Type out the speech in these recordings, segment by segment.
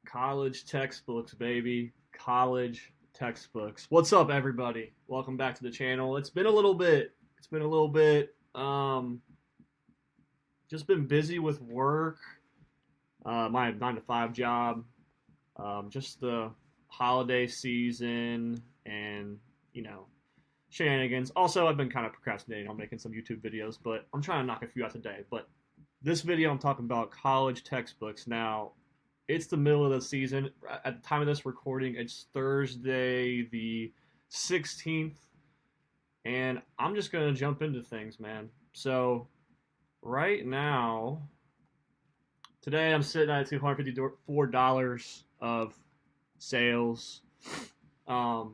College textbooks, baby. College textbooks. What's up, everybody? Welcome back to the channel. It's been a little bit. It's been a little bit. Just been busy with work. My 9 to 5 job. Just the holiday season and shenanigans. Also, I've been kind of procrastinating on making some YouTube videos, but I'm trying to knock a few out today. But this video, I'm talking about college textbooks. Now, it's the middle of the season. At the time of this recording, it's Thursday the 16th, and I'm just going to jump into things, man. So, right now, today I'm sitting at $254 of sales. And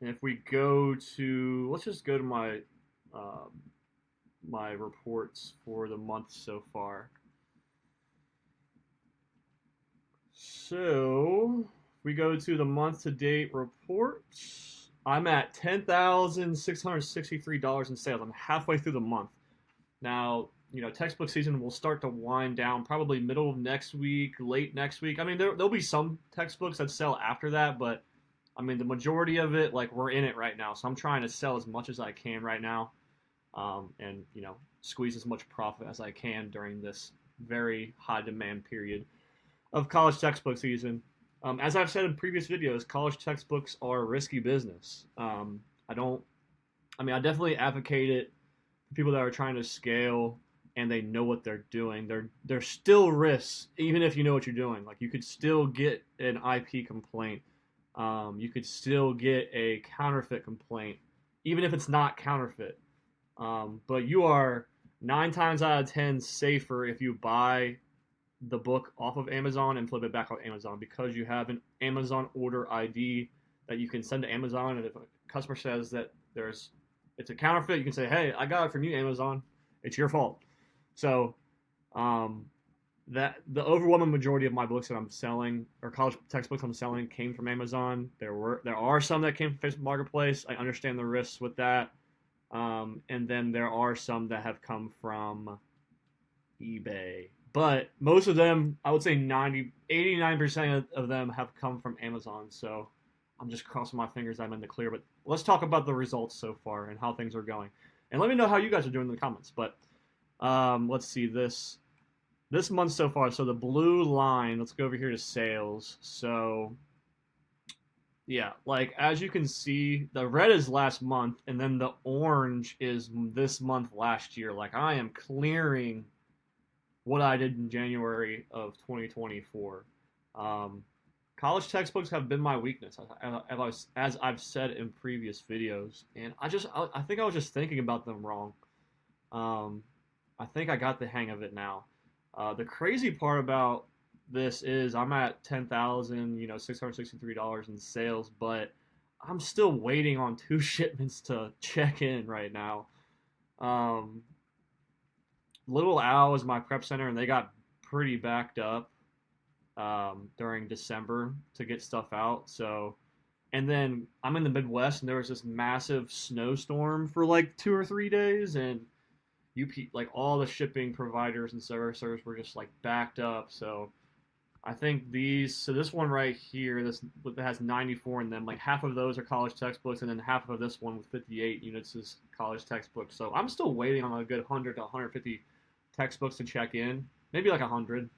if we go to, let's just go to uh, my reports for the month so far. So, if we go to the month-to-date reports, I'm at $10,663 in sales. I'm halfway through the month. Now, textbook season will start to wind down probably middle of next week, late next week. I mean, there'll be some textbooks that sell after that, but I mean, the majority of it, like, we're in it right now. So I'm trying to sell as much as I can right now, and squeeze as much profit as I can during this very high demand period of college textbook season. As I've said in previous videos, college textbooks are a risky business. I definitely advocate it for people that are trying to scale and they know what they're doing. There's still risks, even if you know what you're doing. Like, you could still get an IP complaint. You could still get a counterfeit complaint, even if it's not counterfeit. But you are 9 times out of 10 safer if you buy the book off of Amazon and flip it back on Amazon, because you have an Amazon order ID that you can send to Amazon. And if a customer says that it's a counterfeit, you can say, "Hey, I got it from you, Amazon. It's your fault." So, that the overwhelming majority of my books that I'm selling, or college textbooks I'm selling, came from Amazon. There are some that came from Facebook Marketplace. I understand the risks with that. And then there are some that have come from eBay. But most of them, I would say 89% of them have come from Amazon. So I'm just crossing my fingers I'm in the clear. But let's talk about the results so far and how things are going. And let me know how you guys are doing in the comments. But let's see this month so far. So the blue line, let's go over here to sales. So yeah, like, as you can see, the red is last month, and then the orange is this month last year. Like, I am clearing what I did in January of 2024. College textbooks have been my weakness, as I've said in previous videos, and I think I was just thinking about them wrong. I think I got the hang of it now. The crazy part about this is I'm at $10,663 in sales, but I'm still waiting on 2 shipments to check in right now. Little Owl is my prep center, and they got pretty backed up during December to get stuff out. So, and then I'm in the Midwest, and there was this massive snowstorm for like 2 or 3 days, and like, all the shipping providers and servicers were just like backed up. So I think this one right here, this that has 94 in them, like, half of those are college textbooks, and then half of this one with 58 units is college textbooks. So I'm still waiting on a good 100 to 150 textbooks to check in, maybe like 100.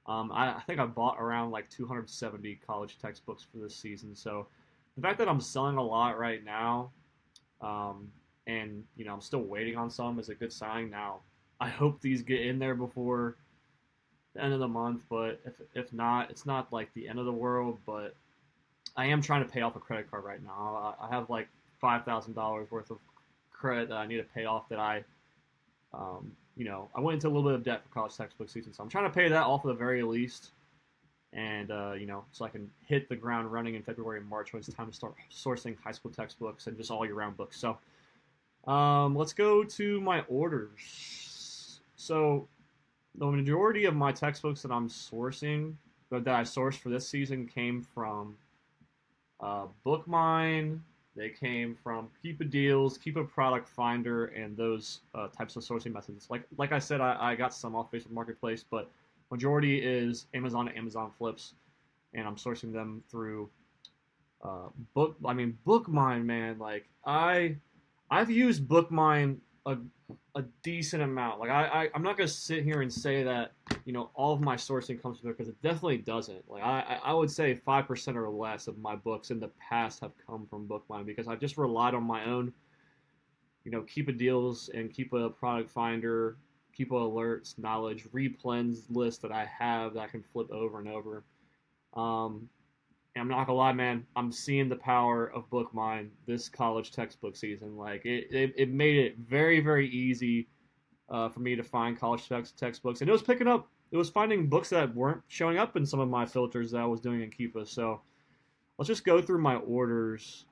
I think I bought around like 270 college textbooks for this season. So the fact that I'm selling a lot right now, and I'm still waiting on some, is a good sign. Now, I hope these get in there before the end of the month, but if not, it's not like the end of the world. But I am trying to pay off a credit card right now. I have like $5,000 worth of credit that I need to pay off, that I went into a little bit of debt for college textbook season, so I'm trying to pay that off at the very least, and so I can hit the ground running in February and March when it's time to start sourcing high school textbooks and just all year-round books. So let's go to my orders. So the majority of my textbooks that I'm sourcing, that I sourced for this season, came from Bookmine. They came from Keep a Deals, Keep a Product Finder, and those types of sourcing methods. Like I said, I got some off Facebook Marketplace, but majority is Amazon and Amazon Flips. and I'm sourcing them through Bookmine, man. Like I've used Bookmine a decent amount. Like I'm not gonna sit here and say that all of my sourcing comes from there, because it definitely doesn't. Like I would say 5% or less of my books in the past have come from Bookmine, because I've just relied on my own, keep a deals and keep a product finder, keep a alerts, knowledge, replens list that I have that I can flip over and over. Um, and I'm not gonna lie, man. I'm seeing the power of Bookmine this college textbook season. Like it made it very, very easy for me to find college textbooks, and it was picking up. It was finding books that weren't showing up in some of my filters that I was doing in Keepa. So let's just go through my orders,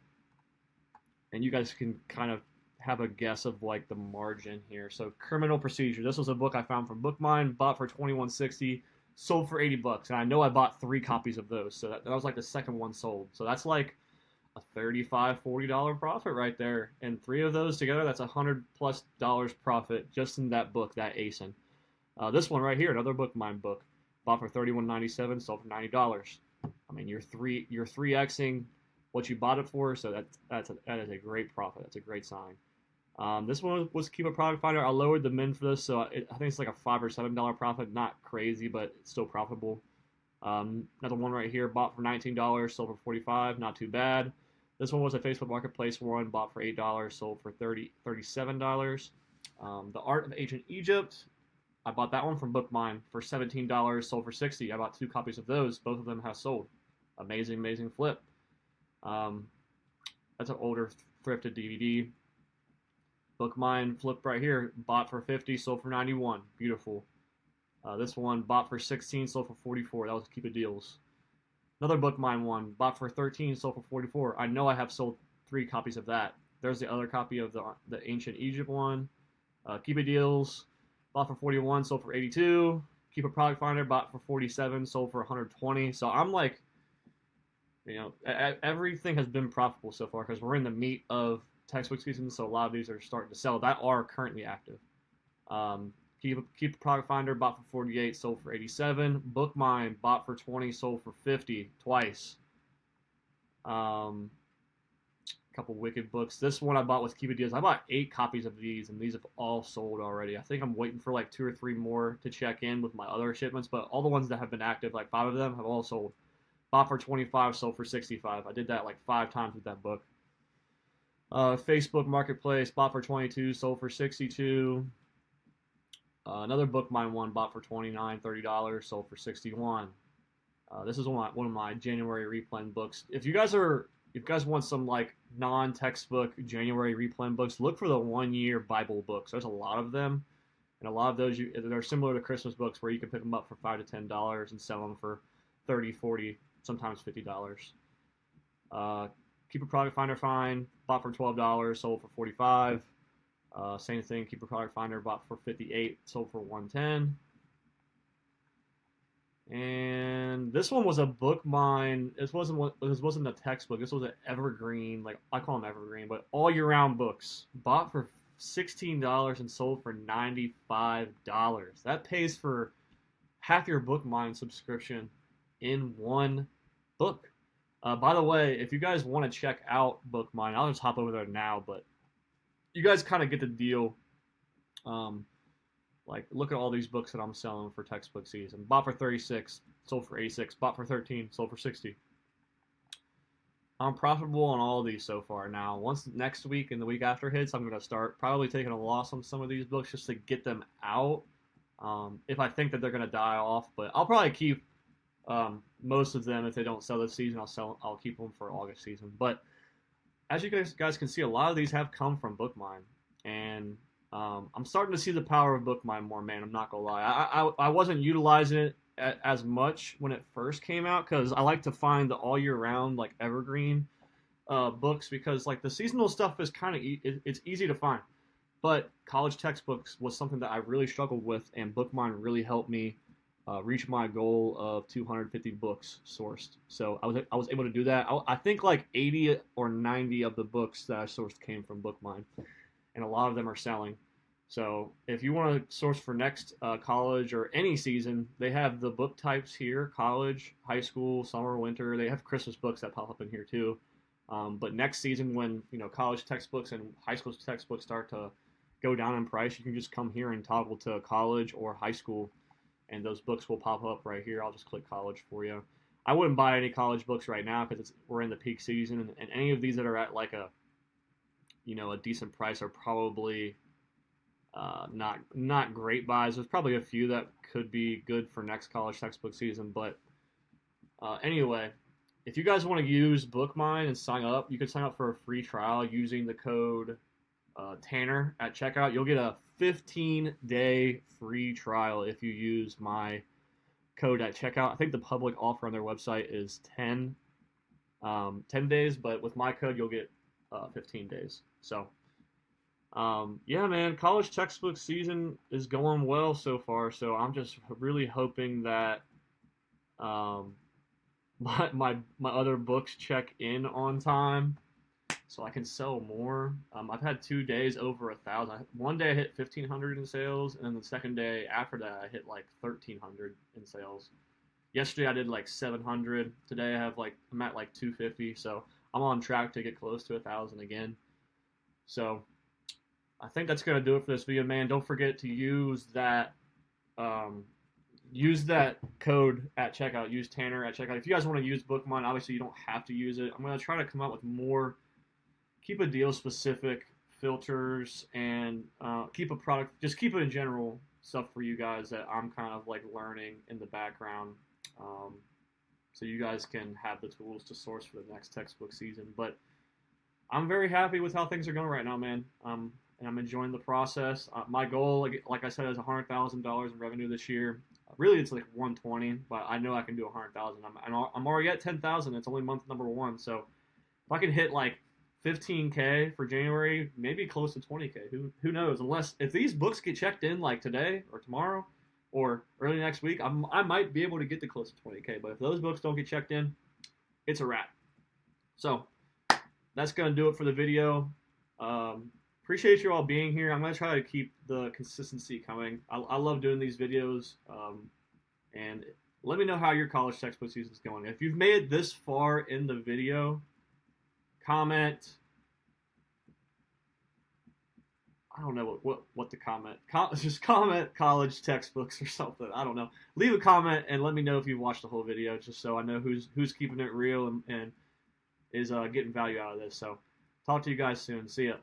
and you guys can kind of have a guess of like the margin here. So Criminal Procedure. This was a book I found from Bookmine, bought for 21.60, sold for $80, and I know I bought 3 copies of those. So that was like the second one sold. So that's like a $35-$40 profit right there, and 3 of those together, that's $100+ profit just in that book, that ASIN. This one right here, another Bookmine book, bought for $31.97, sold for $90. I mean, you're 3xing what you bought it for, so that is a great profit. That's a great sign. This one was Keep a Product Finder. I lowered the min for this, so I think it's like a $5 or $7 profit. Not crazy, but it's still profitable. Another one right here, bought for $19, sold for $45. Not too bad. This one was a Facebook Marketplace one, bought for $8, sold for $37. The Art of Ancient Egypt, I bought that one from Bookmine for $17, sold for $60. I bought 2 copies of those. Both of them have sold. Amazing, amazing flip. That's an older thrifted DVD. Bookmine flip right here, bought for $50, sold for $91. Beautiful. This one bought for $16, sold for $44. That was Keep It Deals. Another Bookmine one, bought for $13, sold for $44. I know I have sold 3 copies of that. There's the other copy of the Ancient Egypt one. Keep It Deals, bought for $41, sold for $82. Keep a Product Finder, bought for $47, sold for $120. So I'm like, everything has been profitable so far, because we're in the meat of textbook season, so a lot of these are starting to sell that are currently active. Keep a Product Finder, bought for 48, sold for 87. Bookmine, bought for 20, sold for 50 twice. Couple Wicked books. This one I bought with Keep It Deals. I bought 8 copies of these, and these have all sold already. I think I'm waiting for like 2 or 3 more to check in with my other shipments, but all the ones that have been active, like 5 of them, have all sold. Bought for 25, sold for 65. I did that like 5 times with that book. Facebook Marketplace, bought for 22, sold for 62. Another Bookmine one, bought for $29, $30, sold for 61. This is one of my January replen books. If you guys want some like non-textbook January replen books, look for the 1-year Bible books. There's a lot of them, and a lot of those they're similar to Christmas books, where you can pick them up for $5 to $10 and sell them for $30, $40, sometimes $50. Keep a Product Finder fine, bought for $12, sold for $45. Same thing, Keep a Product Finder, bought for $58, sold for $110. And this one was a Bookmine. This wasn't a textbook. This was an evergreen, like I call them evergreen, but all year round books. Bought for $16 and sold for $95. That pays for half your Bookmine subscription in one book. By the way, if you guys want to check out Bookmine, I'll just hop over there now, but you guys kind of get the deal. Like, look at all these books that I'm selling for textbook season. Bought for 36, sold for 86. Bought for 13, sold for 60. I'm profitable on all of these so far. Now, once next week and the week after hits, I'm going to start probably taking a loss on some of these books just to get them out. If I think that they're going to die off, but I'll probably keep most of them. If they don't sell this season, I'll keep them for August season. But as you guys can see, a lot of these have come from Bookmine, and I'm starting to see the power of Bookmine more, man. I'm not gonna lie. I wasn't utilizing it as much when it first came out, because I like to find the all year round, like evergreen books, because like the seasonal stuff is kind of it's easy to find, but college textbooks was something that I really struggled with, and Bookmine really helped me reach my goal of 250 books sourced. So I was able to do that. I think like 80 or 90 of the books that I sourced came from Bookmine, and a lot of them are selling. So if you want to source for next college or any season, they have the book types here: college, high school, summer, winter. They have Christmas books that pop up in here too. But next season, when college textbooks and high school textbooks start to go down in price, you can just come here and toggle to college or high school, and those books will pop up right here. I'll just click college for you. I wouldn't buy any college books right now because we're in the peak season, and any of these that are at like a decent price are probably not great buys. There's probably a few that could be good for next college textbook season, but anyway, if you guys want to use Bookmine and sign up, you can sign up for a free trial using the code Tanner at checkout. You'll get a 15-day free trial if you use my code at checkout. I think the public offer on their website is 10 days, but with my code you'll get 15 days. So yeah, man, college textbook season is going well so far. So I'm just really hoping that my other books check in on time, so I can sell more. I've had 2 days over 1,000. One day I hit 1,500 in sales, and then the second day after that I hit like 1,300 in sales. Yesterday I did like 700. Today I'm at like 250. So I'm on track to get close to 1,000 again. So I think that's gonna do it for this video, man. Don't forget to use that code at checkout. Use Tanner at checkout. If you guys want to use Bookmine, obviously you don't have to use it. I'm gonna try to come out with more, keep a deal specific filters, and keep it in general stuff for you guys that I'm kind of like learning in the background, so you guys can have the tools to source for the next textbook season. But I'm very happy with how things are going right now, man. And I'm enjoying the process. My goal, like I said, is $100,000 in revenue this year. Really, it's like 120, but I know I can do 100,000. I'm already at 10,000. It's only month number 1, so if I can hit like 15K for January, maybe close to 20K. Who knows? If these books get checked in like today or tomorrow or early next week, I might be able to get to close to 20K. But if those books don't get checked in, it's a wrap. So that's gonna do it for the video. Appreciate you all being here. I'm going to try to keep the consistency coming. I love doing these videos. And let me know how your college textbook season is going. If you've made it this far in the video, comment. I don't know what to comment. Just comment college textbooks or something. I don't know. Leave a comment and let me know if you've watched the whole video, just so I know who's keeping it real and is getting value out of this. So talk to you guys soon. See ya.